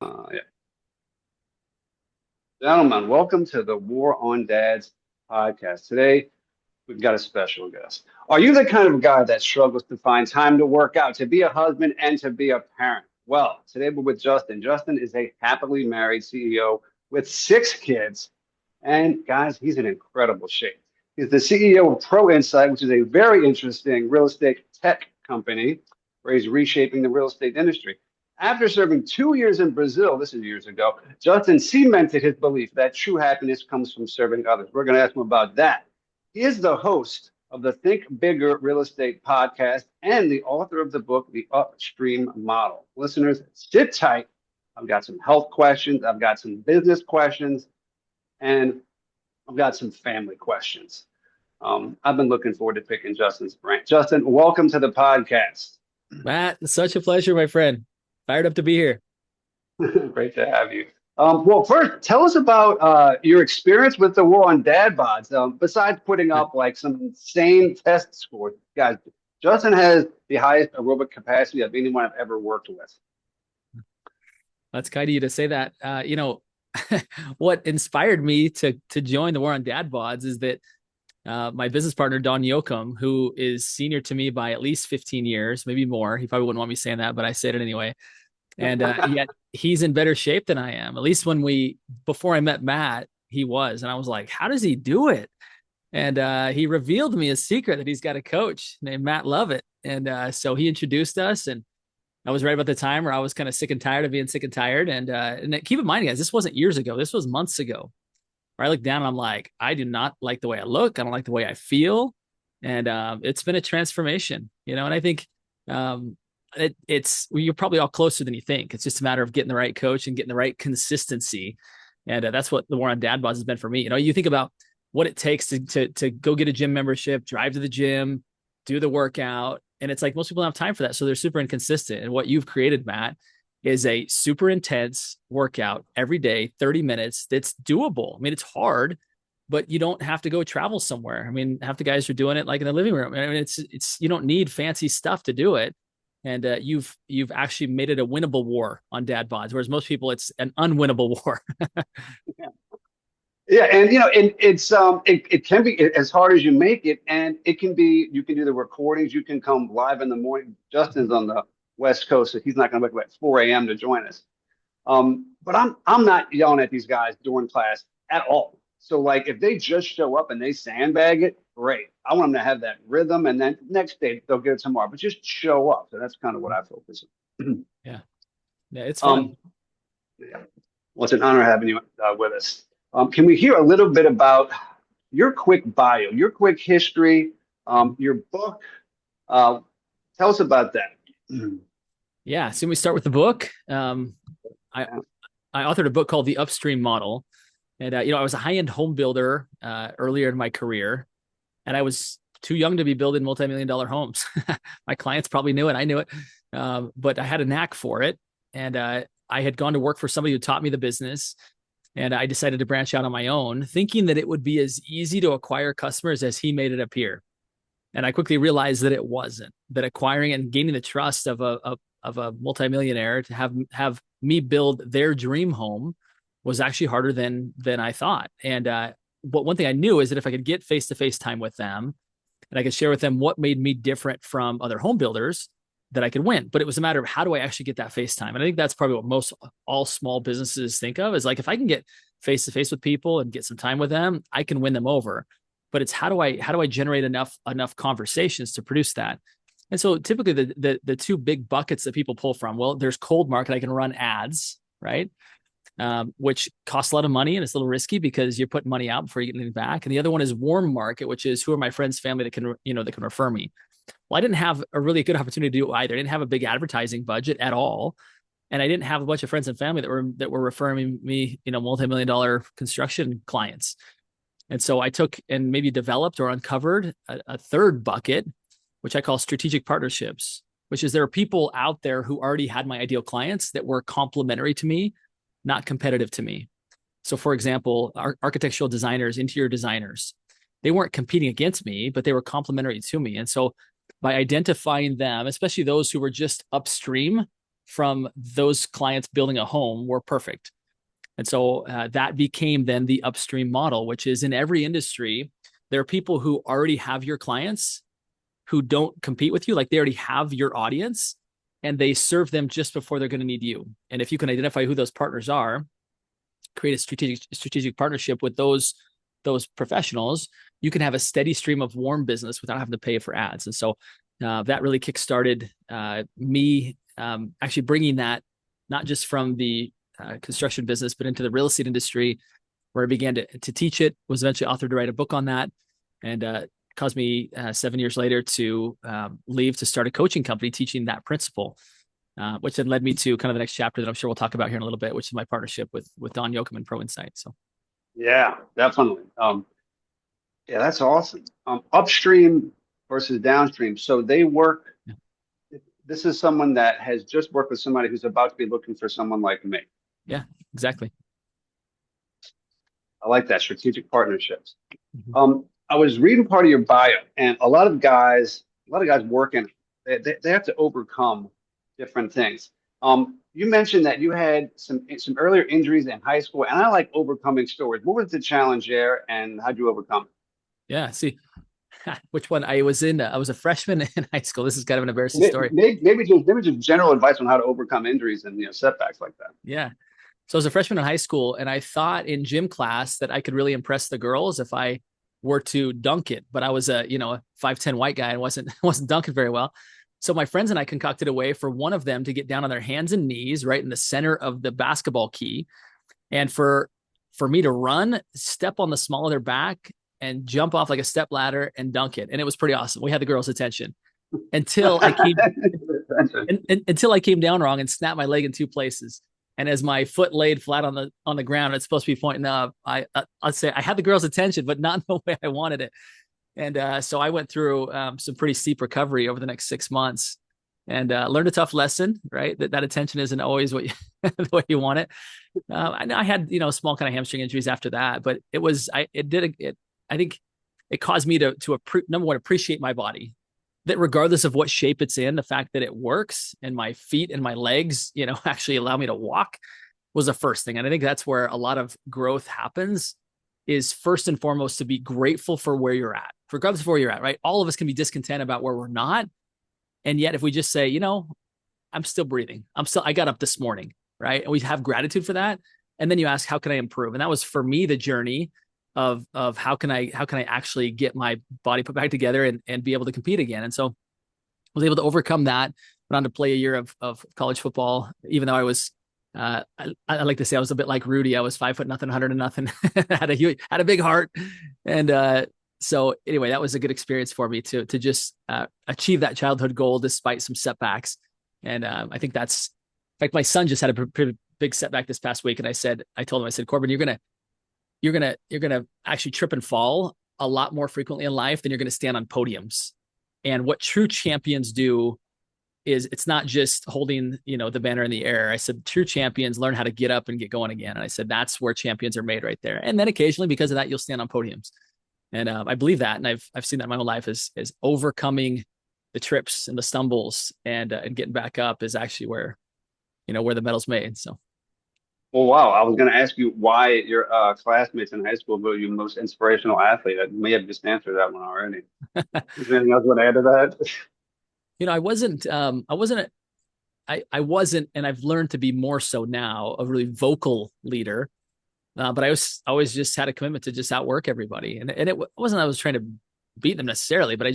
Yeah. Gentlemen, welcome to the War on Dads podcast. Today, we've got a special guest. Are you the kind of guy that struggles to find time to work out, to be a husband, and to be a parent? Well, today we're with Justin. Justin is a happily married CEO with 6 kids. And guys, he's in incredible shape. He's the CEO of Pro Insight, which is a very interesting real estate tech company where he's reshaping the real estate industry. After serving 2 years in Brazil, this is years ago, Justin cemented his belief that true happiness comes from serving others. We're going to ask him about that. He is the host of the Think Bigger Real Estate podcast and the author of the book, The Upstream Model. Listeners, sit tight. I've got some health questions, I've got some business questions, and I've got some family questions. I've been looking forward to picking Justin's brain. Justin, welcome to the podcast. Matt, it's such a pleasure, my friend. Fired up to be here. Great to have you. Well, first, tell us about your experience with the war on Dad Bods. Besides putting up like some insane test scores, guys, Justin has the highest aerobic capacity of anyone I've ever worked with. That's kind of you to say that. What inspired me to join the War on Dad Bods is that my business partner, Don Yoakum, who is senior to me by at least 15 years, maybe more. He probably wouldn't want me saying that, but I said it anyway. And yet he's in better shape than I am. At least before I met Matt, he was. And I was like, how does he do it? And he revealed to me a secret that he's got a coach named Matt Lovett. And so he introduced us. And I was right about the time where I was kind of sick and tired of being sick and tired. And keep in mind, guys, this wasn't years ago. This was months ago. Where I look down and I'm like, I do not like the way I look. I don't like the way I feel. And it's been a transformation, And I think you're probably all closer than you think. It's just a matter of getting the right coach and getting the right consistency. And that's what the War on Dad Bods has been for me. You think about what it takes to go get a gym membership, drive to the gym, do the workout. And it's like most people don't have time for that. So they're super inconsistent. And what you've created, Matt, is a super intense workout every day, 30 minutes. That's doable. I mean, it's hard, but you don't have to go travel somewhere. I mean, half the guys are doing it like in the living room. I mean, it's you don't need fancy stuff to do it. And you've actually made it a winnable war on Dad Bods, whereas most people it's an unwinnable war. Yeah, and it can be as hard as you make it, and it can be you can do the recordings, you can come live in the morning. Justin's on the West Coast, so he's not going to wake up at 4 a.m. to join us. But I'm not yelling at these guys during class at all. So like if they just show up and they sandbag it, great. I want them to have that rhythm, and then next day they'll get it tomorrow. But just show up. So that's kind of what I focus on. Yeah, yeah, it's fun. um, yeah. Well, it's an honor having you with us. Can we hear a little bit about your quick bio, your quick history, your book? Tell us about that. Yeah, so we start with the book. I I authored a book called The Upstream Model, and I was a high-end home builder earlier in my career, and I was too young to be building multi-million-dollar homes. My clients probably knew it, I knew it, but I had a knack for it, and I had gone to work for somebody who taught me the business, and I decided to branch out on my own, thinking that it would be as easy to acquire customers as he made it appear. And I quickly realized that it wasn't. That acquiring and gaining the trust of a multimillionaire to have me build their dream home was actually harder than I thought. And but one thing I knew is that if I could get face to face time with them, and I could share with them what made me different from other home builders, that I could win. But it was a matter of how do I actually get that face time? And I think that's probably what most all small businesses think of is like if I can get face to face with people and get some time with them, I can win them over. But it's how do I generate enough conversations to produce that? And so typically the two big buckets that people pull from, well, there's cold market. I can run ads, right? Which costs a lot of money and it's a little risky because you're putting money out before you get anything back. And the other one is warm market, which is who are my friends, family that can refer me. Well, I didn't have a really good opportunity to do either. I didn't have a big advertising budget at all. And I didn't have a bunch of friends and family that were referring me, multi-million-dollar construction clients. And so I took and maybe developed or uncovered a third bucket, which I call strategic partnerships, which is there are people out there who already had my ideal clients that were complementary to me, not competitive to me. So for example, architectural designers, interior designers, they weren't competing against me, but they were complementary to me. And so by identifying them, especially those who were just upstream from those clients building a home were perfect. And so that became then the upstream model, which is in every industry, there are people who already have your clients who don't compete with you. Like they already have your audience and they serve them just before they're going to need you. And if you can identify who those partners are, create a strategic partnership with those professionals, you can have a steady stream of warm business without having to pay for ads. And so that really kickstarted me actually bringing that not just from the construction business, but into the real estate industry, where I began to teach it, was eventually authored to write a book on that, and caused me 7 years later to leave to start a coaching company teaching that principle, which then led me to kind of the next chapter that I'm sure we'll talk about here in a little bit, which is my partnership with Don Yoakum and Pro Insight. So, Yeah, definitely. Yeah, that's awesome. Upstream versus downstream. So they work. yeah, This is someone that has just worked with somebody who's about to be looking for someone like me. yeah, exactly. I like that, strategic partnerships. Mm-hmm. I was reading part of your bio, and a lot of guys working, they have to overcome different things. You mentioned that you had some earlier injuries in high school, and I like overcoming stories. What was the challenge there, and how'd you overcome it? Yeah. See, which one I was in? I was a freshman in high school. This is kind of an embarrassing story. Maybe just general advice on how to overcome injuries and setbacks like that. Yeah. So I was a freshman in high school, and I thought in gym class that I could really impress the girls if I were to dunk it. But I was a 5'10" white guy and wasn't dunking very well. So my friends and I concocted a way for one of them to get down on their hands and knees right in the center of the basketball key, and for me to run, step on the small of their back, and jump off like a step ladder and dunk it. And it was pretty awesome. We had the girls' attention until I came until I came down wrong and snapped my leg in two places. And as my foot laid flat on the ground, it's supposed to be pointing up. I'd say I had the girls' attention, but not in the way I wanted it. And so I went through some pretty steep recovery over the next 6 months, and learned a tough lesson. Right, that attention isn't always what the way you want it. I had small kind of hamstring injuries after that, but I think it caused me to number one, appreciate my body, that regardless of what shape it's in, the fact that it works and my feet and my legs, actually allow me to walk was the first thing. And I think that's where a lot of growth happens, is first and foremost to be grateful for where you're at, regardless of where you're at, right? All of us can be discontent about where we're not. And yet if we just say, I'm still breathing, I got up this morning, right? And we have gratitude for that. And then you ask, how can I improve? And that was for me the journey of how can I actually get my body put back together and be able to compete again. And so I was able to overcome that. Went on to play a year of college football, even though I was I like to say I was a bit like Rudy. I was 5 foot nothing, 100 and nothing, had a big heart. And so anyway, that was a good experience for me to just achieve that childhood goal despite some setbacks. And I think in fact, my son just had a pretty big setback this past week. And I told him, Corbin, you're gonna actually trip and fall a lot more frequently in life than you're gonna stand on podiums. And what true champions do is, it's not just holding the banner in the air. I said true champions learn how to get up and get going again. And I said that's where champions are made, right there. And then occasionally, because of that, you'll stand on podiums. And I believe that, and I've seen that in my own life, is overcoming the trips and the stumbles and getting back up is actually where the medal's made. So. Well, wow. I was going to ask you why your classmates in high school were your most inspirational athlete. I may have just answered that one already. Is there anything else you want to add to that? I wasn't, and I've learned to be more so now, a really vocal leader. But I always just had a commitment to just outwork everybody. And it wasn't, I was trying to beat them necessarily, but it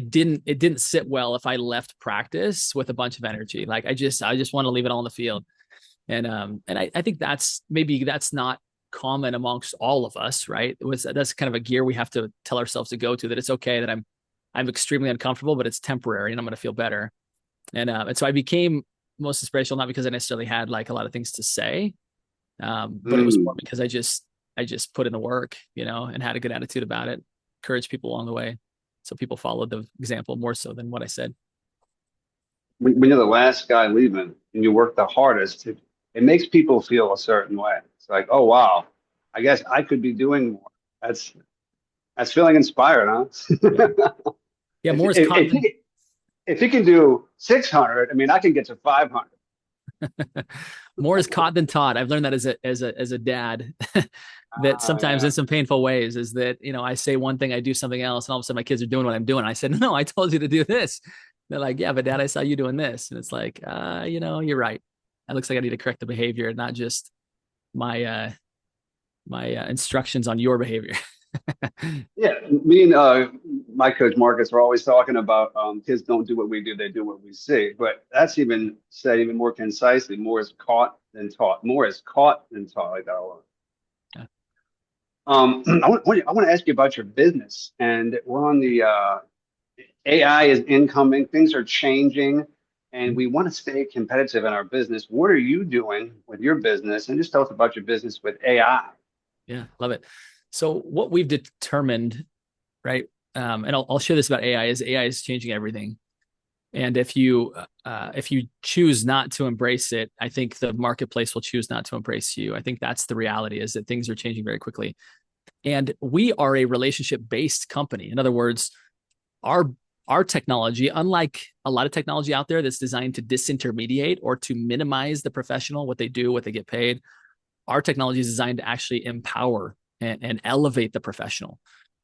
didn't sit well if I left practice with a bunch of energy. Like I just want to leave it all on the field. And I think that's not common amongst all of us, right? That's kind of a gear we have to tell ourselves to go to, that it's okay that I'm extremely uncomfortable, but it's temporary and I'm going to feel better. And so I became most inspirational, not because I necessarily had like a lot of things to say, but it was more because I just put in the work, and had a good attitude about it, encouraged people along the way. So people followed the example more so than what I said. When you're the last guy leaving and you work the hardest, it makes people feel a certain way. It's like, oh wow, I guess I could be doing more. That's feeling inspired, huh? Yeah, more is It, common. it, if he can do 600, I mean, I can get to 500. More is caught than taught. I've learned that as a dad, that sometimes in Yeah. some painful ways is that, I say one thing, I do something else, and all of a sudden my kids are doing what I'm doing. I said, no, I told you to do this. They're like, yeah, but dad, I saw you doing this. And it's like, you're right. It looks like I need to correct the behavior, not just my instructions on your behavior. Yeah, me and my coach Marcus were always talking about kids don't do what we do, they do what we see. But that's even said even more concisely. More is caught than taught. More is caught than taught. Like that a lot. Yeah. I want to ask you about your business, and we're on the AI is incoming. Things are changing, and we want to stay competitive in our business. What are you doing with your business? And just tell us about your business with AI. Yeah, love it. So what we've determined, right? And I'll share this about AI, is AI is changing everything. And if you choose not to embrace it, I think the marketplace will choose not to embrace you. I think that's the reality, is that things are changing very quickly. And we are a relationship-based company. In other words, our our technology, unlike a lot of technology out there that's designed to disintermediate or to minimize the professional, what they do, what they get paid, our technology is designed to actually empower and elevate the professional.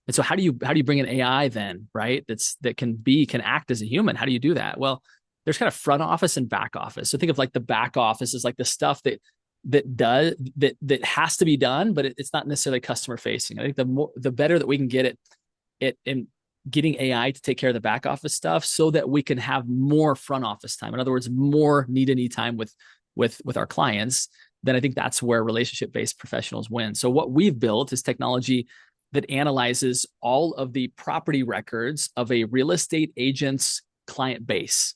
And so how do you bring in AI then, right? That can act as a human. How do you do that? Well, there's kind of front office and back office. So think of like the back office is like the stuff that has to be done, but it's not necessarily customer facing. I think the better that we can get it in getting AI to take care of the back office stuff, so that we can have more front office time. In other words, more need time with our clients. Then I think that's where relationship based professionals win. So what we've built is technology that analyzes all of the property records of a real estate agent's client base.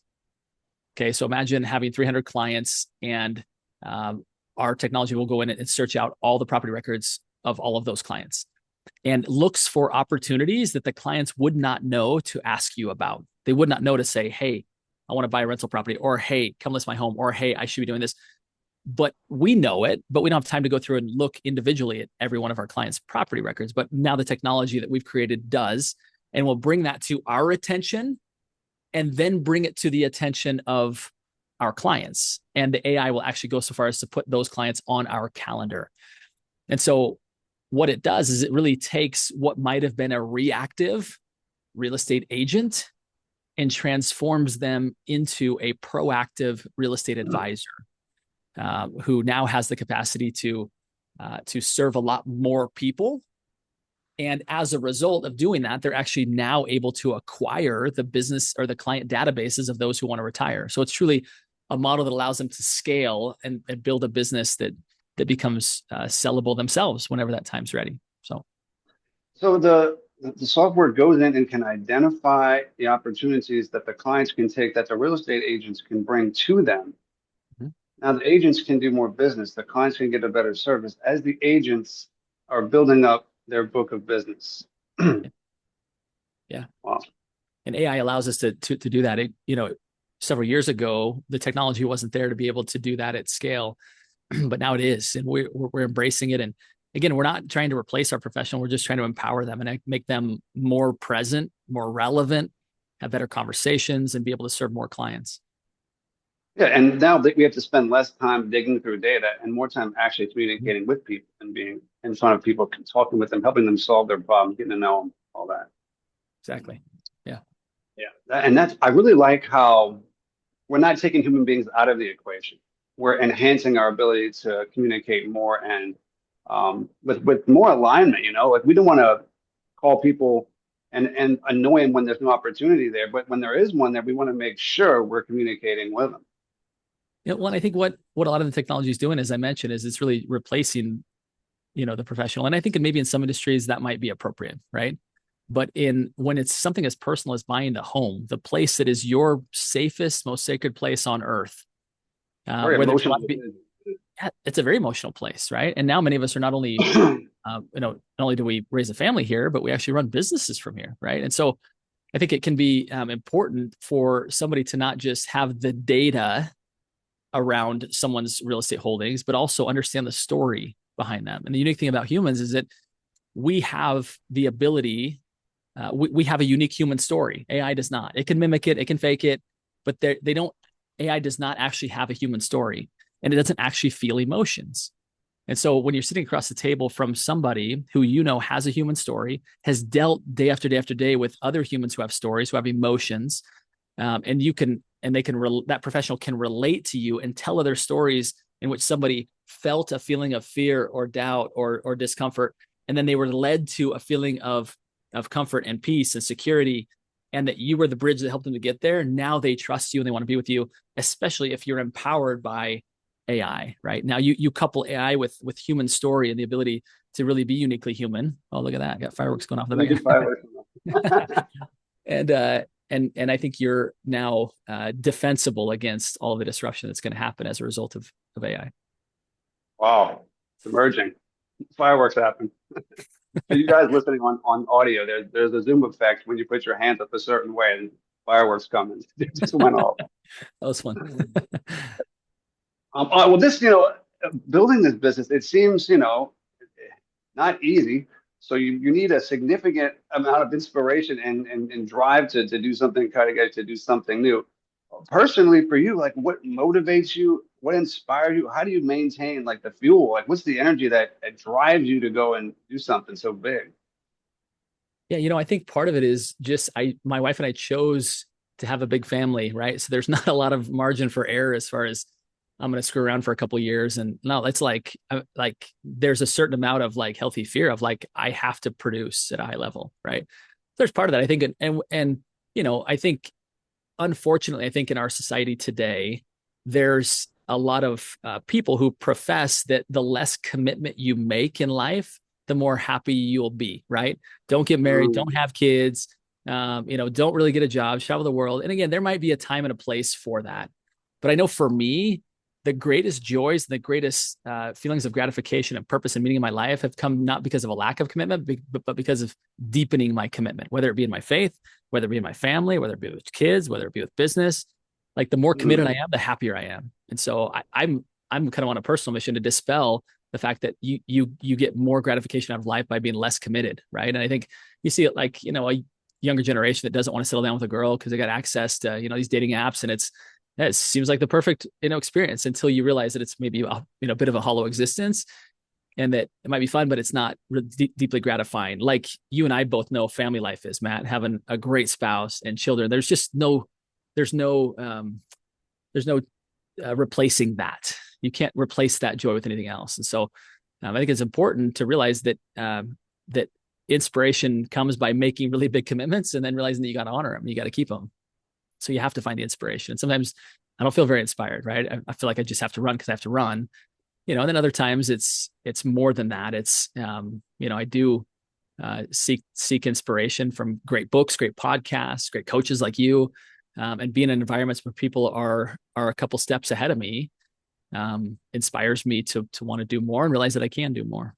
Okay, so imagine having 300 clients, and our technology will go in and search out all the property records of all of those clients, and looks for opportunities that the clients would not know to ask you about. They would not know to say, hey, I want to buy a rental property, or hey, come list my home, or hey, I should be doing this. But we know it, but we don't have time to go through and look individually at every one of our clients' property records. But now the technology that we've created does, and we'll bring that to our attention and then bring it to the attention of our clients. And the AI will actually go so far as to put those clients on our calendar. And so what it does is it really takes what might have been a reactive real estate agent and transforms them into a proactive real estate advisor, who now has the capacity to serve a lot more people. And as a result of doing that, they're actually now able to acquire the business or the client databases of those who want to retire. So it's truly a model that allows them to scale and build a business that becomes sellable themselves whenever that time's ready. So the software goes in and can identify the opportunities that the clients can take that the real estate agents can bring to them. Mhm. Now the agents can do more business. The clients can get a better service as the agents are building up their book of business. Yeah. Wow. And AI allows us to do that. Several years ago, the technology wasn't there to be able to do that at scale, but now it is, and we're embracing it. And again, we're not trying to replace our professional. We're just trying to empower them and make them more present, more relevant, have better conversations, and be able to serve more clients. Yeah, and now that we have to spend less time digging through data and more time actually communicating with people and being in front of people, talking with them, helping them solve their problems, getting to know them, all that. Exactly. Yeah. Yeah, and that's I really like how we're not taking human beings out of the equation. We're enhancing our ability to communicate more and with more alignment. Like we don't want to call people and annoy them when there's no opportunity there, but when there is one there, we want to make sure we're communicating with them. Well, and I think what a lot of the technology is doing, as I mentioned, is it's really replacing, the professional. And I think maybe in some industries that might be appropriate, right? But when it's something as personal as buying the home, the place that is your safest, most sacred place on earth, Very where there's a emotional. lot of it's a very emotional place, right? And now many of us are not only, not only do we raise a family here, but we actually run businesses from here, right? And so I think it can be important for somebody to not just have the data around someone's real estate holdings, but also understand the story behind them. And the unique thing about humans is that we have the ability we have a unique human story. AI does not. It can mimic it, it can fake it, but they don't. AI does not actually have a human story, and it doesn't actually feel emotions. And so when you're sitting across the table from somebody who has a human story, has dealt day after day after day with other humans who have stories, who have emotions, and that professional can relate to you and tell other stories in which somebody felt a feeling of fear or doubt or discomfort, and then they were led to a feeling of comfort and peace and security, and that you were the bridge that helped them to get there. Now they trust you and they want to be with you, especially if you're empowered by AI. Right now, you couple AI with human story and the ability to really be uniquely human. Oh, look at that! Got fireworks going off in the back. And I think you're now defensible against all of the disruption that's going to happen as a result of AI. Wow, it's emerging. Fireworks happen. For you guys listening on audio, there's a zoom effect when you put your hands up a certain way and fireworks come and it just went off. That was fun. Well, building this business, it seems, not easy. So you need a significant amount of inspiration and drive to do something, kind of get to do something new. Personally, for you, like what motivates you? What inspires you? How do you maintain like the fuel? Like what's the energy that drives you to go and do something so big? Yeah, I think part of it is just my wife and I chose to have a big family, right? So there's not a lot of margin for error as far as I'm going to screw around for a couple of years. And no, it's like there's a certain amount of like healthy fear of like, I have to produce at a high level, right? There's part of that, I think. And I think, unfortunately, I think in our society today, there's a lot of people who profess that the less commitment you make in life, the more happy you'll be, right? Don't get married, don't have kids, don't really get a job, travel the world. And again, there might be a time and a place for that. But I know for me, the greatest joys, the greatest feelings of gratification and purpose and meaning in my life have come not because of a lack of commitment, but because of deepening my commitment, whether it be in my faith, whether it be in my family, whether it be with kids, whether it be with business. Like the more committed I am, the happier I am. And so I'm kind of on a personal mission to dispel the fact that you get more gratification out of life by being less committed, right? And I think you see it like a younger generation that doesn't want to settle down with a girl because they got access to these dating apps, and it seems like the perfect experience until you realize that it's maybe a bit of a hollow existence, and that it might be fun, but it's not deeply gratifying. Like you and I both know family life is, Matt, having a great spouse and children. There's no replacing that. You can't replace that joy with anything else. And so I think it's important to realize that that inspiration comes by making really big commitments and then realizing that you got to honor them, you got to keep them. So you have to find the inspiration. And sometimes I don't feel very inspired, right? I feel like I just have to run because I have to run, and then other times it's more than that. It's, I do seek inspiration from great books, great podcasts, great coaches like you, and being in environments where people are a couple steps ahead of me inspires me to want to do more and realize that I can do more.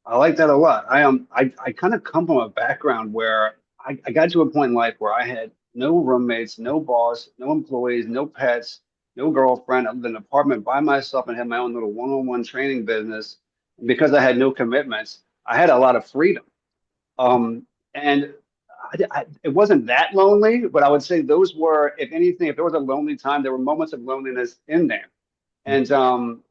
I like that a lot. I kind of come from a background where I got to a point in life where I had no roommates, no boss, no employees, no pets, no girlfriend. I lived in an apartment by myself and had my own little one-on-one training business. And because I had no commitments, I had a lot of freedom. And it wasn't that lonely, but I would say those were, if anything, if there was a lonely time, there were moments of loneliness in there. And then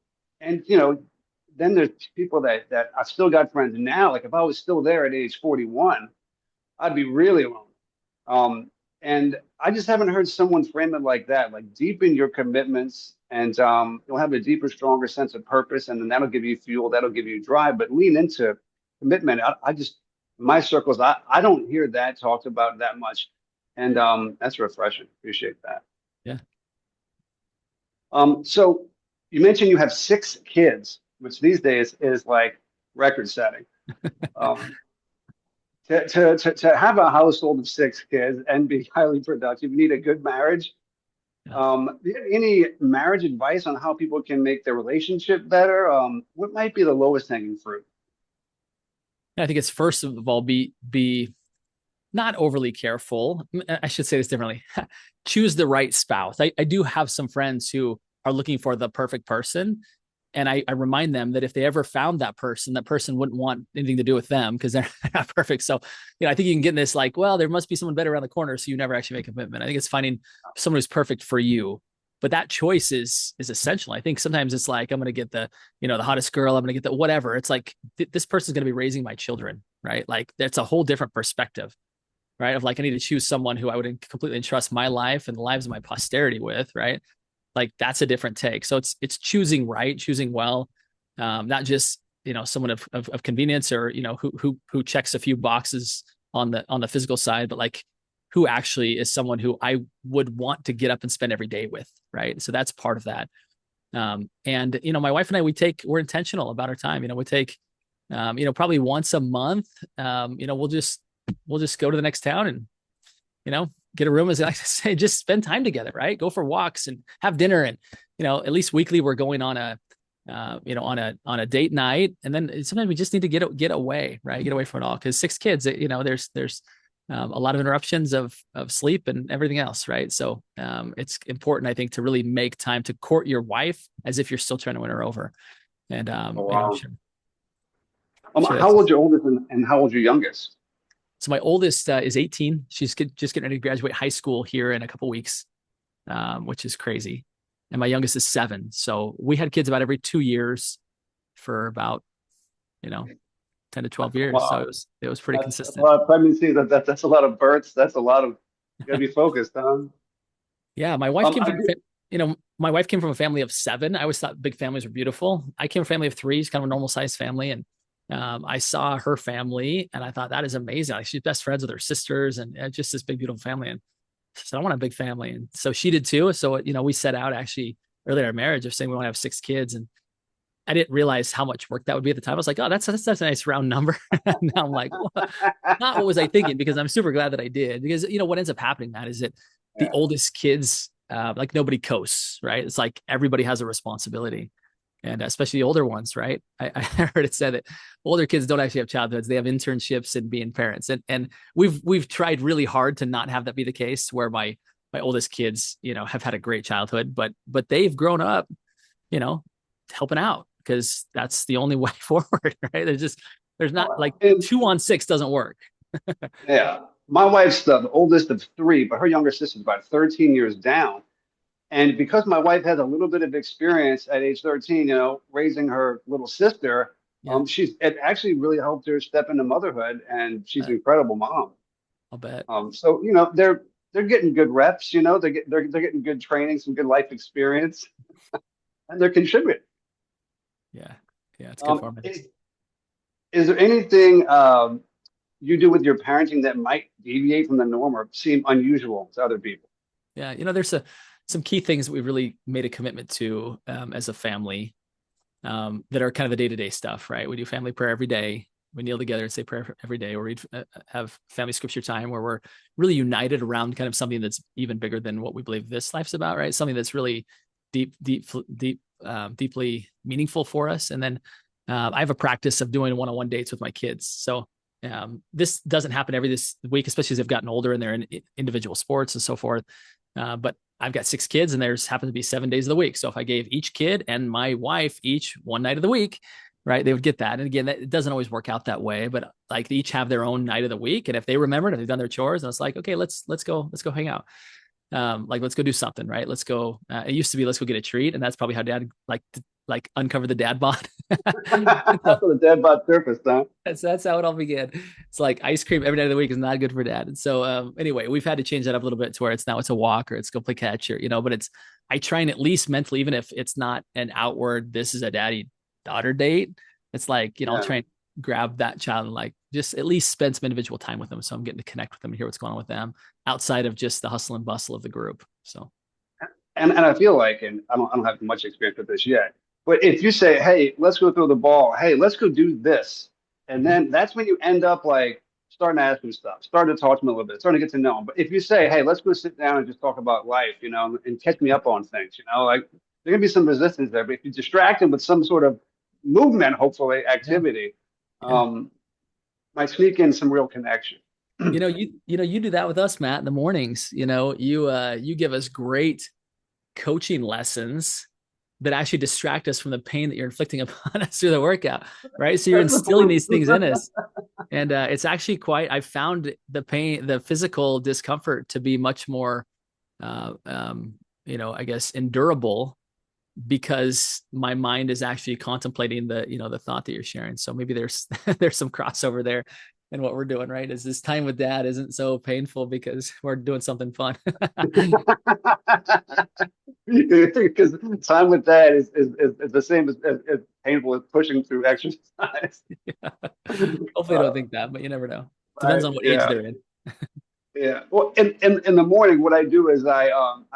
there's people that I've still got friends now. Like if I was still there at age 41, I'd be really alone. And I just haven't heard someone frame it like that. Like deepen your commitments, and you'll have a deeper, stronger sense of purpose, and then that'll give you fuel, that'll give you drive. But lean into commitment. I just in my circles, I don't hear that talked about that much, and that's refreshing. Appreciate that. Yeah. So you mentioned you have 6 kids, which these days is like record setting. To have a household of 6 kids and be highly productive, you need a good marriage. Do you have any marriage advice on how people can make their relationship better? What might be the lowest hanging fruit? I think it's first of all, be not overly careful. I should say this differently. Choose the right spouse. I do have some friends who are looking for the perfect person, I remind them that if they ever found that person wouldn't want anything to do with them because they're not perfect. So, I think you can get in this like, well, there must be someone better around the corner. So you never actually make a commitment. I think it's finding someone who's perfect for you. But that choice is essential. I think sometimes it's like, I'm going to get the hottest girl. I'm going to get the whatever. It's like, this person's going to be raising my children, right? Like that's a whole different perspective, right? Of like, I need to choose someone who I would completely entrust my life and the lives of my posterity with, right? Like that's a different take. So it's choosing right, choosing well, not just someone of convenience or who checks a few boxes on the physical side, but like who actually is someone who I would want to get up and spend every day with, right? So that's part of that. And my wife and I, we're intentional about our time. We take probably once a month. We'll just go to the next town and get a room, as I like to say, just spend time together, right? Go for walks and have dinner. And, at least weekly we're going on a date night. And then sometimes we just need to get away, right? Get away from it all. Cause 6 kids, there's a lot of interruptions of sleep and everything else. Right. So, it's important, I think, to really make time to court your wife as if you're still trying to win her over. And, Oh, wow. sure How that's, old your oldest and how old your youngest? so my oldest is 18. She's just getting ready to graduate high school here in a couple weeks, which is crazy. And my youngest is 7. So we had kids about every 2 years for about, 10 to 12 years. So Wow. it was pretty That's a consistent. lot of pregnancies. That's a lot of births. That's a lot of, you gotta be focused, huh? Yeah, my wife came I from do. my wife came from a family of 7. I always thought big families were beautiful. I came from a family of 3, it's kind of a normal sized family, and I saw her family, and I thought that is amazing. Like she's best friends with her sisters, and just this big beautiful family. And she said, I want a big family, and so she did too. So we set out actually early in our marriage of saying we want to have 6 kids, and I didn't realize how much work that would be at the time. I was like, oh, that's a nice round number. Now I'm like, well, not what was I thinking? Because I'm super glad that I did. Because what ends up happening, Matt, is that the Yeah. oldest kids, like nobody coasts, right? It's like everybody has a responsibility, and especially the older ones, right? I heard it said that older kids don't actually have childhoods; they have internships and being parents, and we've tried really hard to not have that be the case. Where my oldest kids, have had a great childhood, but they've grown up, you know, helping out because that's the only way forward, right? There's not like And 2 on 6 doesn't work. yeah, my wife's the oldest of 3, but her younger sister's about 13 years down. And because my wife has a little bit of experience at age 13, raising her little sister, Yeah, it actually really helped her step into motherhood, and she's uh, an incredible mom. I'll bet. So they're getting good reps, they're getting good training, some good life experience, and they're contributing. Yeah, yeah, it's good Um, for me. is, is there anything you do with your parenting that might deviate from the norm or seem unusual to other people? Yeah, there's some key things that we really made a commitment to as a family that are kind of the day-to-day stuff, right? We do family prayer every day. We kneel together and say prayer every day, or we have family scripture time where we're really united around kind of something that's even bigger than what we believe this life's about, right? Something that's really deeply meaningful for us. And then I have a practice of doing one-on-one dates with my kids. So this doesn't happen every this week, especially as they've gotten older and they're in individual sports and so forth. But I've got 6 kids and there's happen to be 7 days of the week. So if I gave each kid and my wife each one night of the week, right, they would get that. And again, it doesn't always work out that way, but like they each have their own night of the week. And if they remember it, if they've done their chores, and it's like, okay, let's go hang out. Like let's go do something, right? Let's go. It used to be let's go get a treat, and that's probably how Dad like uncovered the dad bod. So That's what the dead bot surfaced, huh? that's how it all began. It's like ice cream every night of the week is not good for Dad. And so anyway, we've had to change that up a little bit to where it's a walk or it's go play catch, or but I try and at least mentally, even if it's not an outward, this is a daddy daughter date. It's like, I'll Yeah. try and grab that child and like just at least spend some individual time with them. So I'm getting to connect with them and hear what's going on with them outside of just the hustle and bustle of the group. So And I feel like, and I don't have much experience with this yet, but if you say, hey, let's go throw the ball, hey, let's go do this, and mhm. then that's when you end up like starting to ask them stuff, starting to talk to them a little bit, starting to get to know them. But if you say, hey, let's go sit down and just talk about life, and catch me up on things, like there's gonna be some resistance there. But if you distract them with some sort of movement, hopefully Yeah. activity, Yeah. um, might sneak in some real connection. You do that with us, Matt, in the mornings. You give us great coaching lessons that actually distract us from the pain that you're inflicting upon us through the workout, right? So you're instilling these things in us. And it's actually I found the pain, the physical discomfort to be much more, uh, um, I guess endurable because my mind is actually contemplating the thought that you're sharing. So maybe there's there's some crossover there in what we're doing, right? Is this time with dad isn't so painful because we're doing something fun. Because time with dad is the same as painful as pushing through exercise. Yeah. Hopefully, I don't think that, but you never know. Depends Right. on what age Yeah. they're in. Yeah. Well, in the morning, what I do is I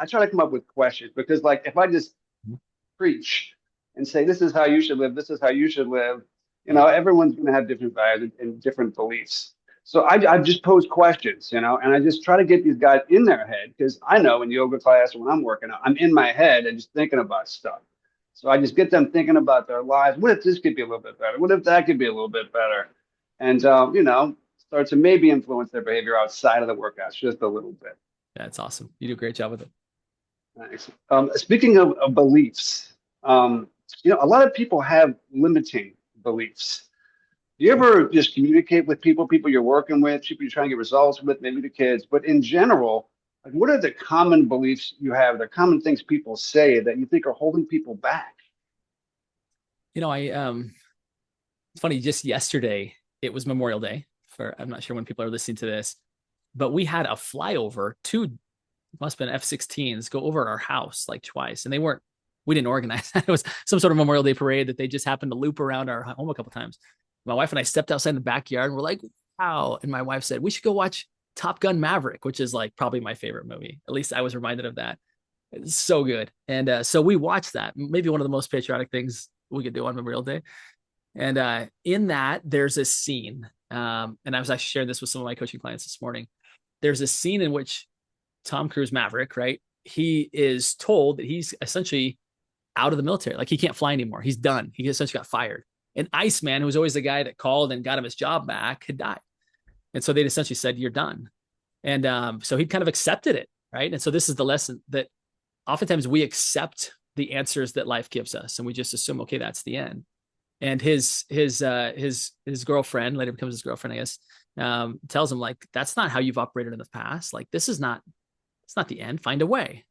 try to come up with questions because like if I just preach and say this is how you should live, this is how you should live, Yeah. everyone's going to have different values and different beliefs. So I just pose questions, and I just try to get these guys in their head because I know in yoga class or when I'm working out, I'm in my head and just thinking about stuff. So I just get them thinking about their lives. What if this could be a little bit better? What if that could be a little bit better? And start to maybe influence their behavior outside of the workouts just a little bit. That's awesome. You do a great job with it. Nice. Speaking of beliefs, a lot of people have limiting beliefs. Do you ever just communicate with people you're working with, people you're trying to get results with, maybe the kids, but in general, like what are the common beliefs you have, the common things people say that you think are holding people back? I it's funny, just yesterday it was Memorial Day for I'm not sure when people are listening to this, but we had a flyover, two must have been F-16s go over our house like twice, and we didn't organize that. It was some sort of Memorial Day parade that they just happened to loop around our home a couple times. My wife and I stepped outside in the backyard and we're like, wow. And my wife said, we should go watch Top Gun Maverick, which is like probably my favorite movie. At least I was reminded of that. It's so good. And so we watched that, maybe one of the most patriotic things we could do on Memorial Day. And in that, there's a scene. And I was actually sharing this with some of my coaching clients this morning. There's a scene in which Tom Cruise Maverick, right? He is told that he's essentially out of the military. Like he can't fly anymore. He's done. He essentially got fired. And Iceman, who was always the guy that called and got him his job back, had died. And so they'd essentially said, you're done. And so he kind of accepted it, right? And so this is the lesson that oftentimes we accept the answers that life gives us, and we just assume, okay, that's the end. And his girlfriend, later becomes his girlfriend, I guess, tells him like, that's not how you've operated in the past. Like this is not, it's not the end. Find a way.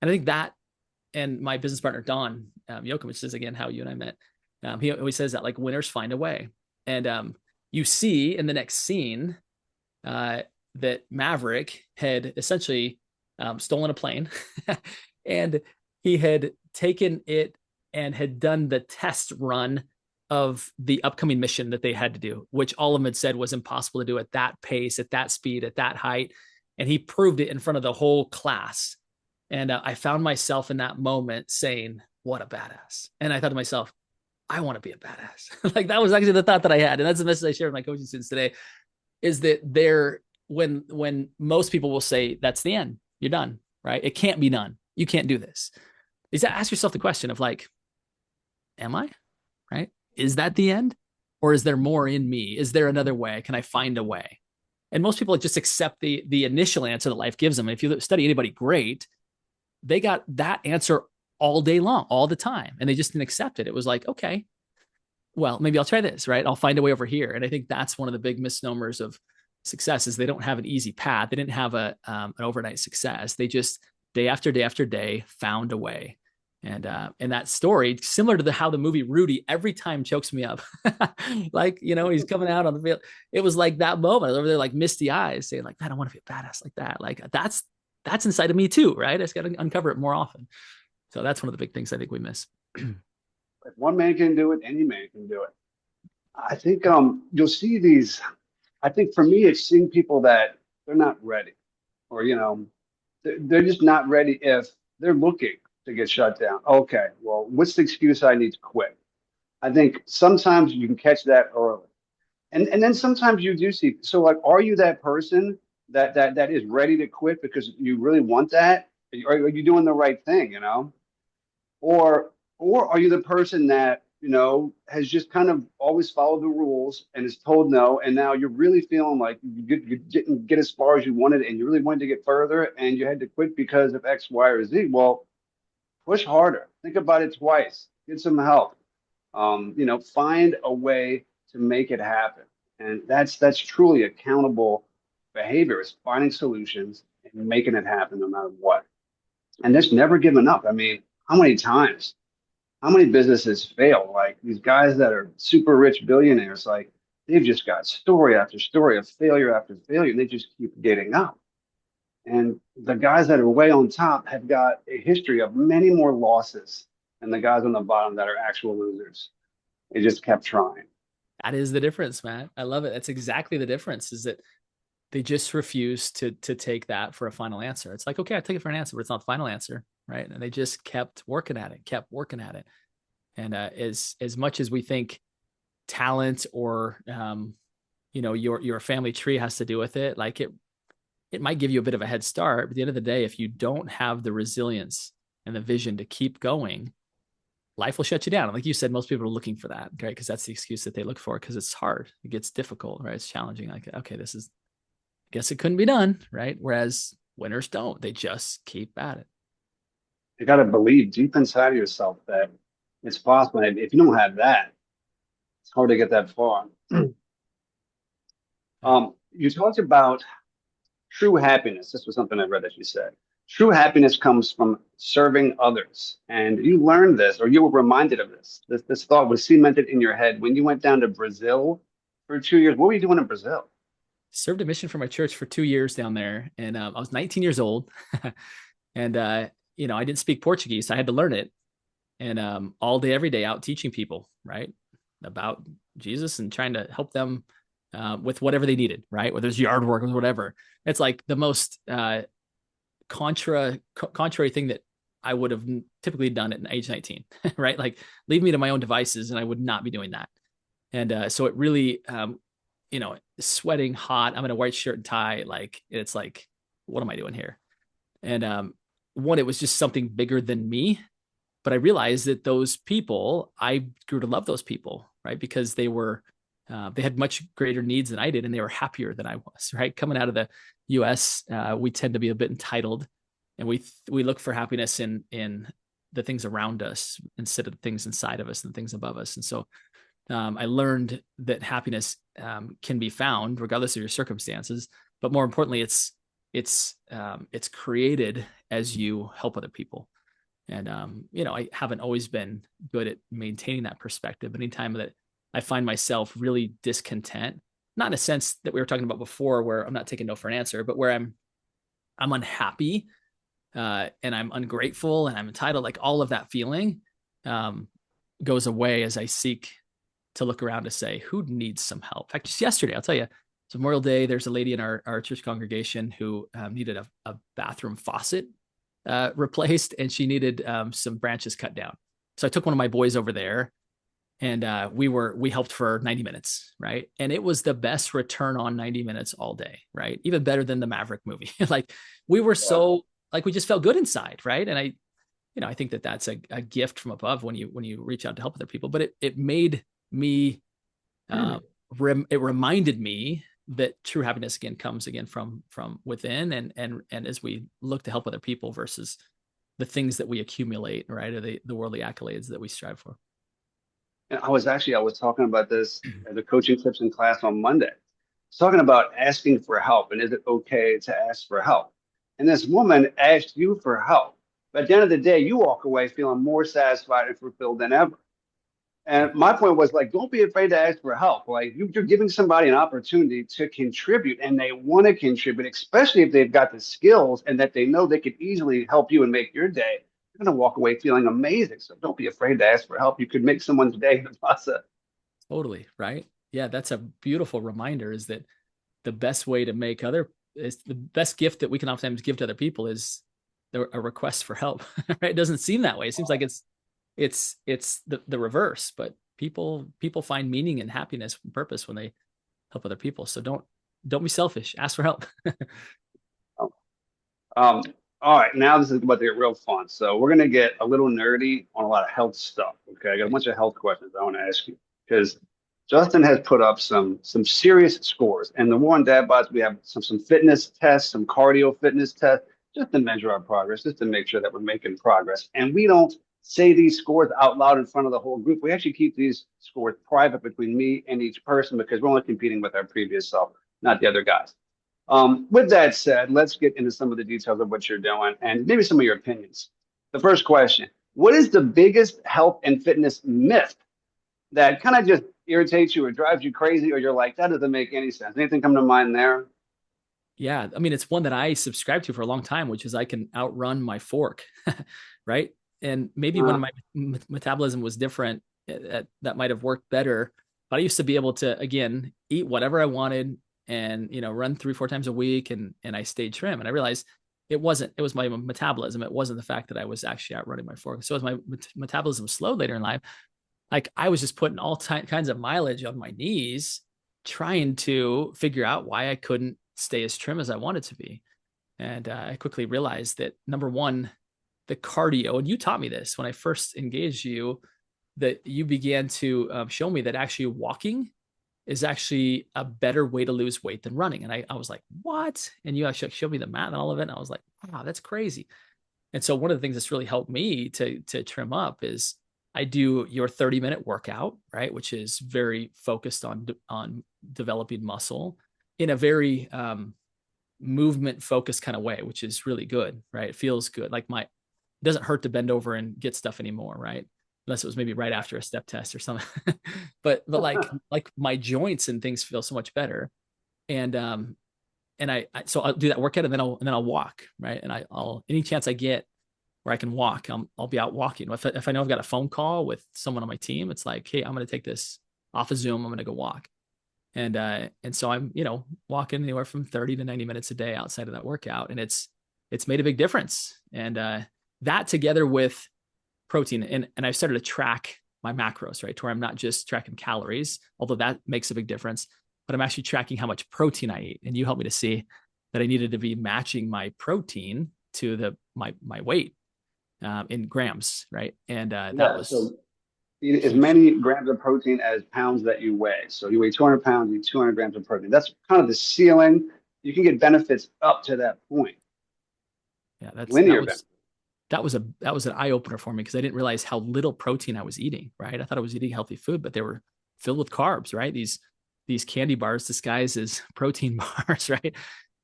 And I think that, and my business partner Don Yoakum, which is again how you and I met, he always says that like winners find a way. And you see in the next scene that Maverick had essentially stolen a plane and he had taken it and had done the test run of the upcoming mission that they had to do, which all of them had said was impossible to do at that pace, at that speed, at that height. And he proved it in front of the whole class. And I found myself in that moment saying, what a badass. And I thought to myself, I want to be a badass. Like that was actually the thought that I had. And that's the message I share with my coaching students today is that when most people will say, that's the end, you're done, right? It can't be done. You can't do this. Is that ask yourself the question of like, am I, right? Is that the end? Or is there more in me? Is there another way? Can I find a way? And most people just accept the initial answer that life gives them. And if you study anybody great, they got that answer all day long, all the time. And they just didn't accept it. It was like, okay, well, maybe I'll try this, right? I'll find a way over here. And I think that's one of the big misnomers of success is they don't have an easy path. They didn't have an overnight success. They just day after day after day found a way. And that story, similar to how the movie Rudy every time chokes me up. Like, he's coming out on the field. It was like that moment over there, like misty eyes saying like, man, I want to be a badass like that. Like that's inside of me too, right? I just got to uncover it more often. So that's one of the big things I think we miss. If one man can do it, any man can do it. I think you'll see these. I think for me, it's seeing people that they're not ready, or they're just not ready if they're looking to get shut down. Okay, well, what's the excuse I need to quit? I think sometimes you can catch that early, and then sometimes you do see. So, like, are you that person that is ready to quit because you really want that? Are you doing the right thing? Or are you the person that has just kind of always followed the rules and is told no, and now you're really feeling like you didn't get as far as you wanted, and you really wanted to get further, and you had to quit because of X, Y, or Z? Well, Push harder. Think about it twice. Get some help. Find a way to make it happen. And that's truly accountable behavior is finding solutions and making it happen no matter what. And just never giving up. I mean, how many times, how many businesses fail? Like these guys that are super rich billionaires, like they've just got story after story of failure after failure, and they just keep getting up. And the guys that are way on top have got a history of many more losses than the guys on the bottom that are actual losers. They just kept trying. That is the difference, Matt. I love it. That's exactly the difference, is that they just refuse to take that for a final answer. It's like, okay, I take it for an answer, but it's not the final answer, right? And they just kept working at it, kept working at it. And as much as we think talent or your family tree has to do with it, like it might give you a bit of a head start, but at the end of the day, if you don't have the resilience and the vision to keep going, life will shut you down. Like you said, most people are looking for that, right? Because that's the excuse that they look for, because it's hard, it gets difficult, right? It's challenging. Like, okay, this is, I guess it couldn't be done, right? Whereas winners don't; they just keep at it. You got to believe deep inside of yourself that it's possible. And if you don't have that, it's hard to get that far. You talked about true happiness. This was something I read that you said. True happiness comes from serving others. And you learned this, or you were reminded of this. This thought was cemented in your head when you went down to Brazil for 2 years. What were you doing in Brazil? Served a mission for my church for 2 years down there, and I was 19 years old, and I didn't speak Portuguese, so I had to learn it, and all day, every day, out teaching people, right, about Jesus and trying to help them with whatever they needed, right, whether it's yard work or whatever. It's like the most contrary thing that I would have typically done at age 19, right? Like leave me to my own devices, and I would not be doing that. And so it really, sweating hot. I'm in a white shirt and tie. Like it's like, what am I doing here? And one, it was just something bigger than me. But I realized that those people, I grew to love those people, right? Because they had much greater needs than I did, and they were happier than I was, right? Coming out of the U.S., we tend to be a bit entitled, and we look for happiness in the things around us instead of the things inside of us and the things above us. And so I learned that happiness can be found regardless of your circumstances, but more importantly, it's created as you help other people. And I haven't always been good at maintaining that perspective. But anytime that I find myself really discontent, not in a sense that we were talking about before, where I'm not taking no for an answer, but where I'm unhappy and I'm ungrateful and I'm entitled, like all of that feeling goes away as I seek to look around to say, who needs some help? In fact, just yesterday, I'll tell you, it's Memorial Day. There's a lady in our church congregation who needed a bathroom faucet replaced, and she needed some branches cut down. So I took one of my boys over there, and we helped for 90 minutes, right? And it was the best return on 90 minutes all day, right? Even better than the Maverick movie. Like we were so, like we just felt good inside, right? And I think that that's a gift from above when you reach out to help other people. But it made me, it reminded me that true happiness again comes again from within, and as we look to help other people versus the things that we accumulate, right, or the worldly accolades that we strive for. And I was talking about this at the coaching tips in class on Monday. I was talking about asking for help and is it okay to ask for help? And this woman asked you for help. But at the end of the day, you walk away feeling more satisfied and fulfilled than ever. And my point was like, don't be afraid to ask for help. Like you're giving somebody an opportunity to contribute, and they want to contribute, especially if they've got the skills and that they know they could easily help you and make your day. You're going to walk away feeling amazing. So don't be afraid to ask for help. You could make someone's day in the process. Totally. Right. Yeah. That's a beautiful reminder, is that the best way to make is the best gift that we can oftentimes give to other people is a request for help. Right. It doesn't seem that way. It seems like it's the reverse, but people find meaning and happiness and purpose when they help other people. So don't be selfish. Ask for help. All right, now this is about to get real fun. So we're gonna get a little nerdy on a lot of health stuff. Okay, I got a bunch of health questions I want to ask you because Justin has put up some serious scores. And the War on Dad Bods, we have some fitness tests, some cardio fitness tests. just to measure our progress, just to make sure that we're making progress. And we don't say these scores out loud in front of the whole group. We actually keep these scores private between me and each person because we're only competing with our previous self, not the other guys. With that said, let's get into some of the details of what you're doing and maybe some of your opinions. The first question, what is the biggest health and fitness myth that kind of just irritates you or drives you crazy, or you're like, that doesn't make any sense? Anything come to mind there? Yeah, I mean, it's one that I subscribed to for a long time, which is I can outrun my fork, right? And maybe when Uh, my metabolism was different, that might have worked better. But I used to be able to, again, eat whatever I wanted and, run 3, 4 times a week, and I stayed trim. And I realized it was my metabolism. It wasn't the fact that I was actually outrunning my fork. So as my metabolism slowed later in life, like I was just putting all kinds of mileage on my knees, trying to figure out why I couldn't stay as trim as I wanted to be. And I quickly realized that number one, the cardio, and you taught me this when I first engaged you, that you began to show me that actually walking is actually a better way to lose weight than running. And I was like, what? And you actually showed me the math and all of it. And I was like, wow, that's crazy. And so one of the things that's really helped me to trim up is I do your 30-minute workout, right, which is very focused on developing muscle in a very movement focused kind of way, which is really good, right? It feels good. Like it doesn't hurt to bend over and get stuff anymore, right? Unless it was maybe right after a step test or something. but like my joints and things feel so much better. And so I'll do that workout and then I'll walk, right? And I'll any chance I get where I can walk, I'll be out walking. If I know I've got a phone call with someone on my team, it's like, hey, I'm going to take this off of Zoom. I'm going to go walk. And so I'm, walking anywhere from 30 to 90 minutes a day outside of that workout. And it's made a big difference. And that together with protein, and I've started to track my macros, right? To where I'm not just tracking calories, although that makes a big difference, but I'm actually tracking how much protein I eat. And you helped me to see that I needed to be matching my protein to my weight in grams, right? And that yeah. So was eat as huge. many grams of protein as pounds that you weigh. So you weigh 200 pounds, you eat 200 grams of protein. That's kind of the ceiling. You can get benefits up to that point, Yeah, linear benefits. that was an eye opener for me because I didn't realize how little protein I was eating. Right, I thought I was eating healthy food, but they were filled with carbs. Right, these candy bars disguised as protein bars. Right,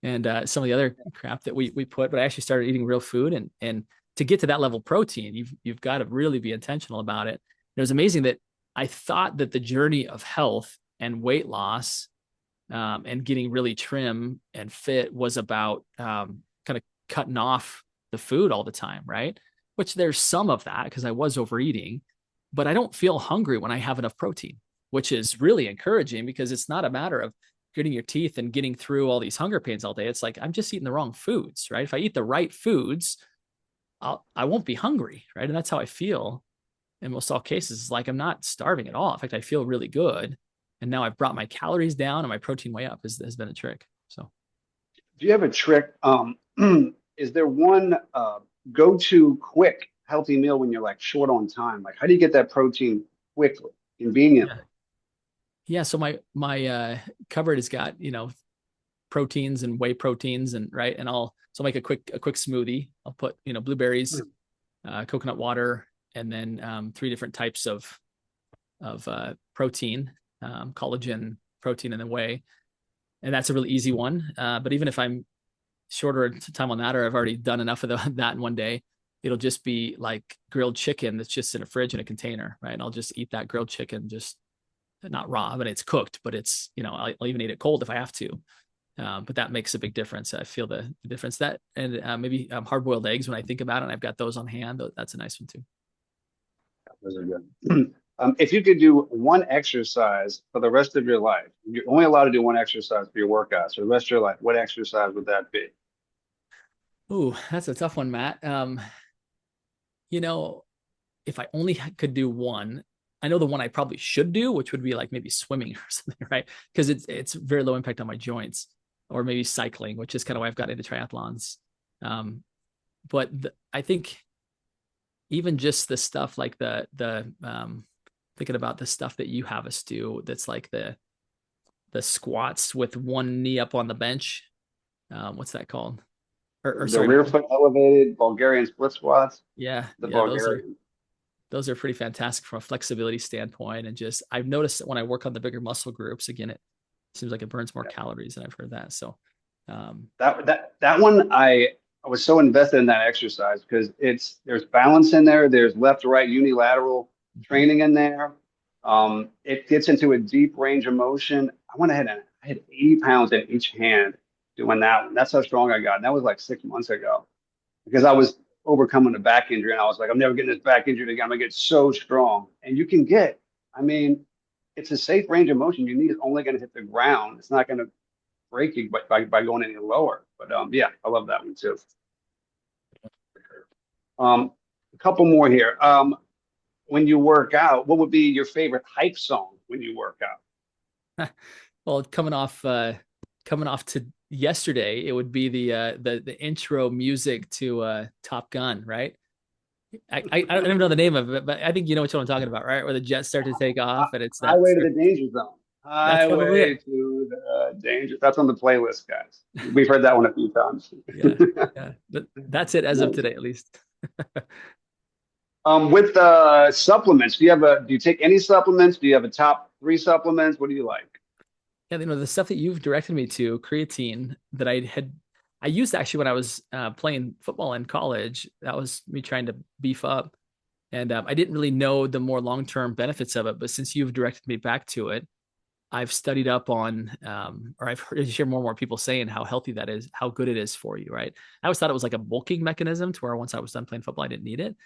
and some of the other crap that we put. But I actually started eating real food, and to get to that level of protein, you've got to really be intentional about it. It was amazing that I thought that the journey of health and weight loss and getting really trim and fit was about kind of cutting off the food all the time, right? Which there's some of that because I was overeating, but I don't feel hungry when I have enough protein, which is really encouraging because it's not a matter of gritting your teeth and getting through all these hunger pains all day. It's like I'm just eating the wrong foods, right? If I eat the right foods, I won't be hungry, right? And that's how I feel in most all cases. It's like I'm not starving at all. In fact, I feel really good. And now I've brought my calories down and my protein way up has been a trick. So Do you have a trick? Is there one go-to quick healthy meal when you're like short on time? Like, how do you get that protein quickly, yeah. conveniently? Yeah. So my cupboard has got, proteins and whey proteins and right. And I'll make a quick smoothie. I'll put, blueberries, coconut water, and then 3 different types of protein, collagen, protein, and then whey. And that's a really easy one. But even if I'm shorter time on that, or I've already done enough of that in one day, it'll just be like grilled chicken that's just in a fridge in a container, right? And I'll just eat that grilled chicken, just not raw, but it's cooked, but it's, I'll even eat it cold if I have to. But that makes a big difference. I feel the difference that, and maybe hard boiled eggs when I think about it, and I've got those on hand. That's a nice one too. Those are good. If you could do one exercise for the rest of your life, you're only allowed to do one exercise for your workouts for the rest of your life. What exercise would that be? Ooh, that's a tough one, Matt. You know, if I only could do one, I know the one I probably should do, which would be like maybe swimming or something, right? Because it's very low impact on my joints, or maybe cycling, which is kind of why I've got into triathlons. Um, but I think even just the stuff like the thinking about the stuff that you have us do, that's like the squats with one knee up on the bench. What's that called? or The sorry, rear foot elevated, Bulgarian split squats, yeah, the yeah, Bulgarian. those are pretty fantastic from a flexibility standpoint. And just I've noticed that when I work on the bigger muscle groups, again, it seems like it burns more calories, and I've heard that. So, um, That one I was so invested in that exercise because there's balance in there, there's left to right unilateral training in there. It gets into a deep range of motion. I went ahead and I had 80 pounds in each hand doing that one. That's how strong I got. And that was like 6 months ago because I was overcoming a back injury and I was like, I'm never getting this back injured again. I'm gonna get so strong. And you can get, I mean, it's a safe range of motion. Your knee is only going to hit the ground. It's not going to break you by going any lower. But yeah, I love that one too. A couple more here. When you work out, what would be your favorite hype song when you work out? well, coming off to yesterday, it would be the intro music to Top Gun, right? I don't even know the name of it, but I think you know what I'm talking about, right? Where the jets start to take off, and it's that. Highway to the Danger Zone. That's probably Highway it. to the Danger. That's on the playlist, guys. We've heard that one a few times. Yeah, yeah. But that's it as of today, at least. With supplements, do you take any supplements? Do you have a top three supplements? What do you like? Yeah, you know the stuff that you've directed me to, creatine, that I used actually when I was playing football in college. That was me trying to beef up, and I didn't really know the more long term benefits of it. But since you've directed me back to it, I've studied up on, or I've heard hear more and more people saying how healthy that is, how good it is for you, right? I always thought it was like a bulking mechanism to where once I was done playing football, I didn't need it.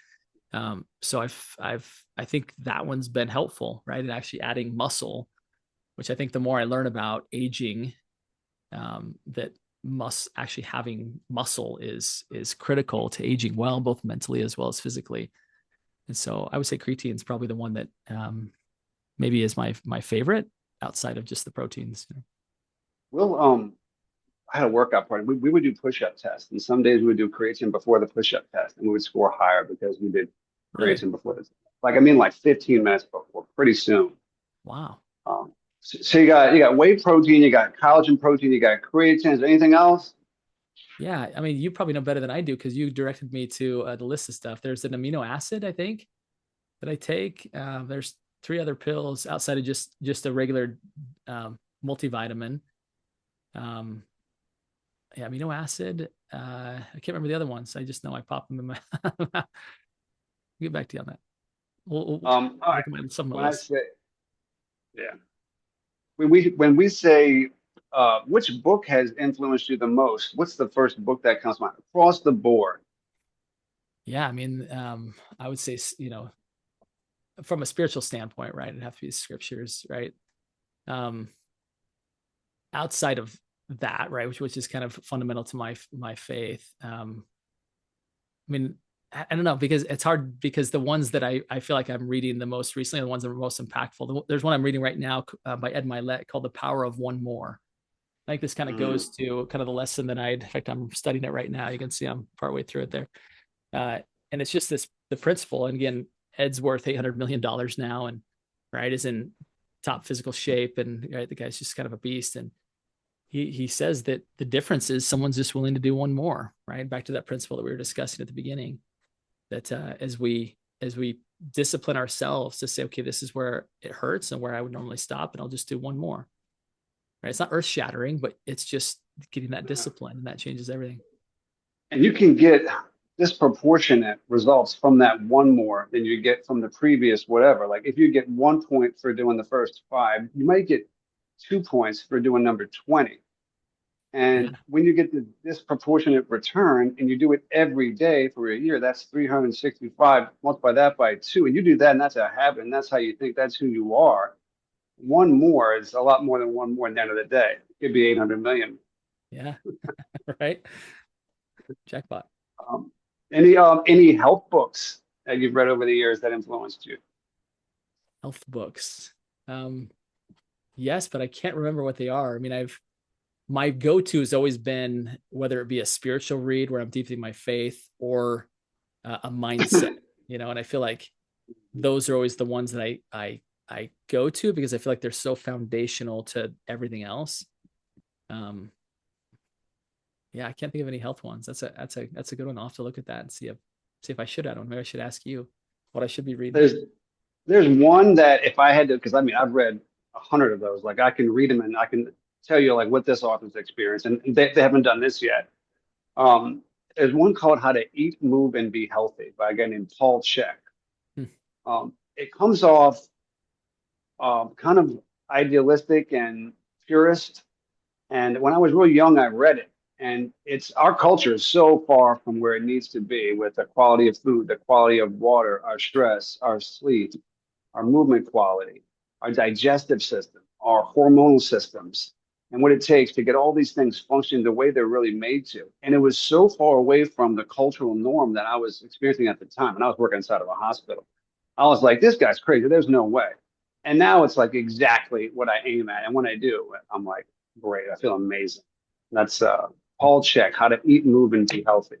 So I think that one's been helpful, right? And actually adding muscle, which I think the more I learn about aging, that must actually having muscle is critical to aging well, both mentally as well as physically. And so I would say creatine is probably the one that maybe is my favorite outside of just the proteins. We'll I had a workout party. We would do push-up tests, and some days we would do creatine before the push-up test, and we would score higher because we did Really? creatine before this. Like I mean, like 15 minutes before, pretty soon. Wow. So you got whey protein, you got collagen protein, you got creatine. Is there anything else? Yeah, I mean, you probably know better than I do because you directed me to the list of stuff. There's an amino acid, I think, that I take. There's three other pills outside of just a regular multivitamin. Um, yeah, amino acid. I can't remember the other ones. I just know I pop them in my. I'll get back to you on that. We'll All right. look at some of my When I list. say yeah, when we say which book has influenced you the most, what's the first book that comes to mind across the board? Yeah, I mean, I would say from a spiritual standpoint, right? It'd have to be the scriptures, right? Um, outside of that, right, which is kind of fundamental to my faith. I mean, I don't know because it's hard because the ones that I feel like I'm reading the most recently are the ones that are most impactful. There's one I'm reading right now by Ed Milet called "The Power of One More." I think this kind of Mm, goes to kind of the lesson that in fact, I'm studying it right now. You can see I'm partway through it there. Uh, and it's just the principle. And again, Ed's worth $800 million now, and right is in top physical shape, and right, the guy's just kind of a beast. And he says that the difference is someone's just willing to do one more, right? Back to that principle that we were discussing at the beginning. That as we discipline ourselves to say, okay, this is where it hurts and where I would normally stop, and I'll just do one more. Right? It's not earth shattering, but it's just getting that yeah. discipline, and that changes everything. And you can get disproportionate results from that one more than you get from the previous whatever. Like if you get 1 point for doing the first five, you might get 2 points for doing number 20. Yeah. And when you get the disproportionate return and you do it every day for a year, that's 365. Multiply that by two, and you do that, and that's a habit, and that's how you think that's who you are. One more is a lot more than one more at the end of the day. It could be 800 million. Yeah. Right. Jackpot. Um, any health books that you've read over the years that influenced you? Health books. Um, yes, but I can't remember what they are. I mean, my go-to has always been whether it be a spiritual read where I'm deepening my faith or a mindset, and I feel like those are always the ones that I go to because I feel like they're so foundational to everything else. Um, Yeah, I can't think of any health ones. That's a good one. I'll have to look at that and see if I should add one. Maybe I should ask you what I should be reading. There's one that if I had to, because I mean I've read 100 of those. Like I can read them and I can tell you like what this author's experience, and they haven't done this yet. Um, there's one called How to Eat, Move, and Be Healthy by a guy named Paul Chek. Hmm. It comes off kind of idealistic and purist. And when I was real young, I read it. And it's our culture is so far from where it needs to be with the quality of food, the quality of water, our stress, our sleep, our movement quality, our digestive system, our hormonal systems, and what it takes to get all these things functioning the way they're really made to. And it was so far away from the cultural norm that I was experiencing at the time. And I was working inside of a hospital. I was like, this guy's crazy. There's no way. And now it's like exactly what I aim at. And when I do, I'm like, great. I feel amazing. That's Paul Chek, How to Eat, Move, and Be Healthy.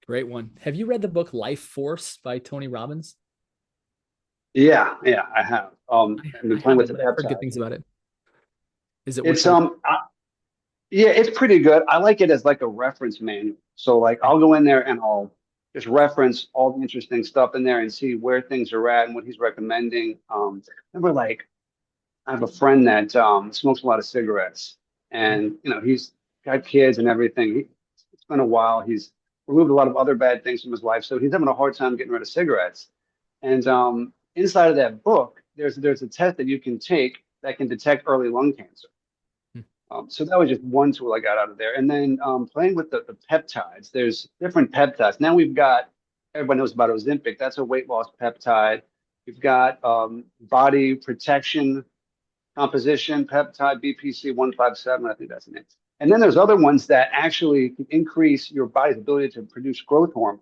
Great one. Have you read the book Life Force by Tony Robbins? Yeah, I have. I've I been playing with haven't, the but I've heard good peptides. things about it. Is it worth It's some? yeah, it's pretty good. I like it as like a reference manual. So like I'll go in there and I'll just reference all the interesting stuff in there and see where things are at and what he's recommending. Remember like I have a friend that smokes a lot of cigarettes, and he's got kids and everything. It's been a while. He's removed a lot of other bad things from his life, so he's having a hard time getting rid of cigarettes. And inside of that book, there's a test that you can take that can detect early lung cancer. Hmm. So that was just one tool I got out of there. And then playing with the peptides, there's different peptides. Now we've got, everybody knows about Ozempic. That's a weight loss peptide. We've got body protection composition peptide BPC 157. I think that's the name. And then there's other ones that actually can increase your body's ability to produce growth hormone,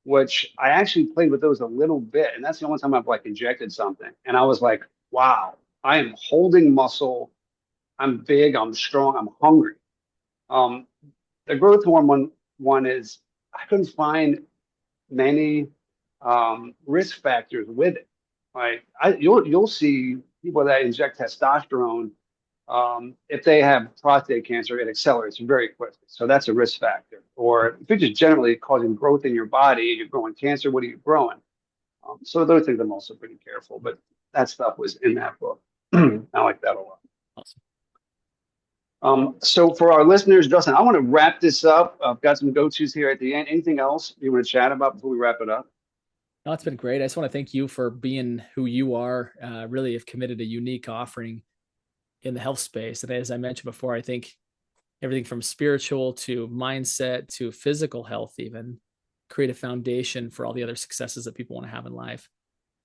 which I actually played with those a little bit. And that's the only time I've like injected something. And I was like, wow, I am holding muscle. I'm big, I'm strong, I'm hungry. Um, the growth hormone one is I couldn't find many risk factors with it. Like you'll see people that inject testosterone. If they have prostate cancer, it accelerates very quickly. So that's a risk factor. Or if it's just generally causing growth in your body, you're growing cancer, what are you growing? So those things I'm also pretty careful. But that stuff was in that book. I like that a lot. Awesome. So for our listeners, Justin, I want to wrap this up. I've got some go-tos here at the end. Anything else you want to chat about before we wrap it up? No, it's been great. I just want to thank you for being who you are. Really have committed a unique offering in the health space. And as I mentioned before, I think everything from spiritual to mindset to physical health, even create a foundation for all the other successes that people want to have in life.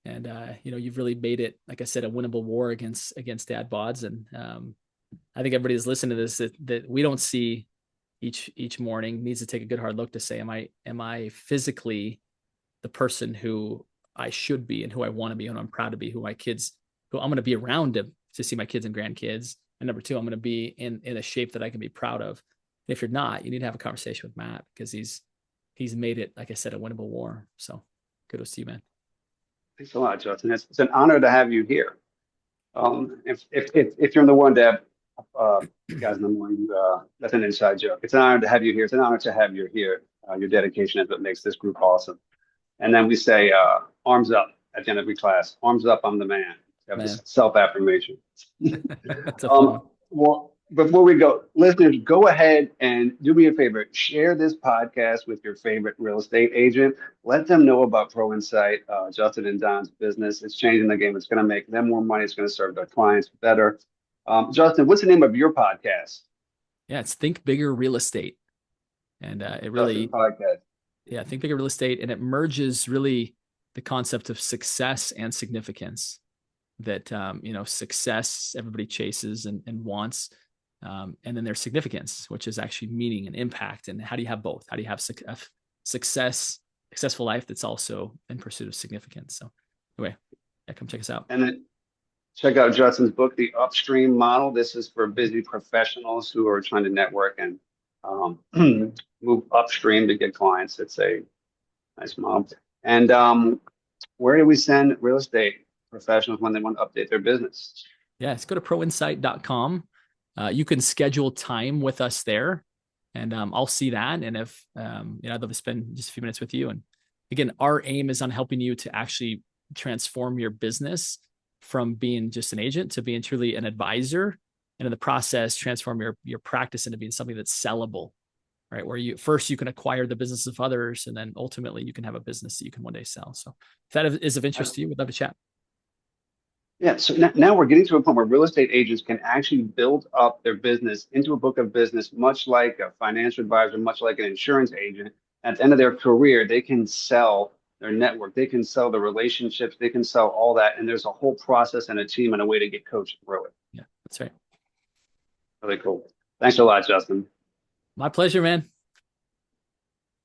And you've really made it, like I said, a winnable war against Dad Bods. And I think everybody who's listening to this that we don't see each morning needs to take a good hard look to say, am I physically the person who I should be and who I want to be and I'm proud to be, who I'm going to be around to see my kids and grandkids. And number two, I'm going to be in a shape that I can be proud of. And if you're not, you need to have a conversation with Matt because he's made it, like I said, a winnable war. So kudos to you, man. Thanks a lot, Justin. It's an honor to have you here. If you're in the one, Deb, guys in the morning, that's an inside joke. It's an honor to have you here. It's an honor to have you here. Your dedication is what makes this group awesome. And then we say, arms up at the end of every class. Arms up, I'm the man. Have this self-affirmation. That's a fun one. Well, before we go, listeners, go ahead and do me a favor. Share this podcast with your favorite real estate agent. Let them know about Pro Insight, Justin and Don's business. It's changing the game. It's going to make them more money. It's going to serve their clients better. Justin, what's the name of your podcast? Yeah, it's Think Bigger Real Estate. And it really, podcast. Yeah, Think Bigger Real Estate. And it merges really the concept of success and significance that, success everybody chases and wants. And then there's significance, which is actually meaning and impact. And how do you have both? How do you have successful life that's also in pursuit of significance? So anyway, come check us out. And then check out Justin's book, The Upstream Model. This is for busy professionals who are trying to network and move upstream to get clients. It's a nice model. And where do we send real estate professionals when they want to update their business? Yeah, let's go to proinsight.com. You can schedule time with us there. And I'll see that. And if, I'd love to spend just a few minutes with you. And again, our aim is on helping you to actually transform your business from being just an agent to being truly an advisor. And in the process, transform your practice into being something that's sellable, right? Where you can acquire the business of others, and then ultimately you can have a business that you can one day sell. So if that is of interest to you, we'd love to chat. Yeah, so now we're getting to a point where real estate agents can actually build up their business into a book of business, much like a financial advisor, much like an insurance agent. At the end of their career, they can sell their network, they can sell the relationships, they can sell all that. And there's a whole process and a team and a way to get coached through it. Yeah, that's right. Really cool. Thanks a lot, Justin. My pleasure, man.